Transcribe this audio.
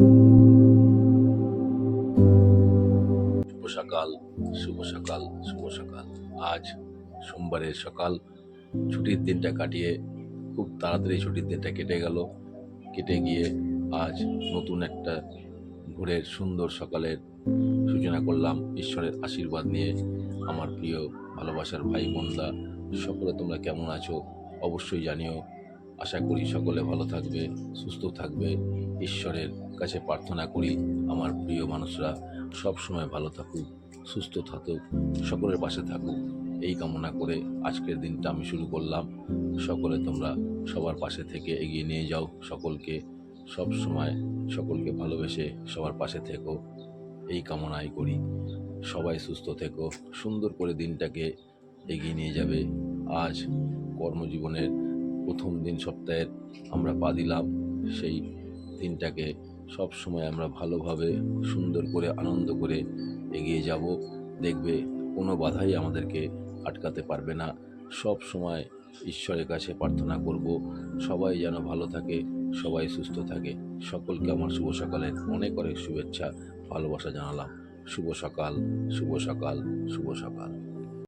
শুভ সকাল, শুভ সকাল, শুভ সকাল। আজ সোমবারের সকাল। ছুটির দিনটা কাটিয়ে খুব তাড়াতাড়ি ছুটির দিনটা কেটে গেল। কেটে গিয়ে আজ নতুন একটা ভোরের সুন্দর সকালের সূচনা করলাম ঈশ্বরের আশীর্বাদ নিয়ে। আমার প্রিয় ভালোবাসার ভাই বোনরা সকলে তোমরা কেমন আছো অবশ্যই জানিও। আশা করি সকলে ভালো থাকবে, সুস্থ থাকবে। ঈশ্বরের কাছে প্রার্থনা করি আমার প্রিয় মানুষরা সব সময় ভালো থাকুক, সুস্থ থাকুক, সকলের পাশে থাকুক, এই কামনা করে আজকের দিনটা আমি শুরু করলাম। সকলে তোমরা সবার পাশে থেকে এগিয়ে নিয়ে যাও সকলকে, সব সময় সকলকে ভালোবেসে সবার পাশে থেকো, এই কামনাই করি। সবাই সুস্থ থেকো, সুন্দর করে দিনটাকে এগিয়ে নিয়ে যাবে। আজ কর্মজীবনের প্রথম দিন, সপ্তাহের আমরা পা দিলাম। সেই দিনটাকে সব সময় আমরা ভালোভাবে সুন্দর করে আনন্দ করে এগিয়ে যাব। দেখবে কোনো বাধাই আমাদেরকে আটকাতে পারবে না। সব সময় ঈশ্বরের কাছে প্রার্থনা করব সবাই যেন ভালো থাকে, সবাই সুস্থ থাকে। সকলকে আমার শুভ সকালের অনেক অনেক শুভেচ্ছা, ভালোবাসা জানালাম। শুভ সকাল, শুভ সকাল, শুভ সকাল।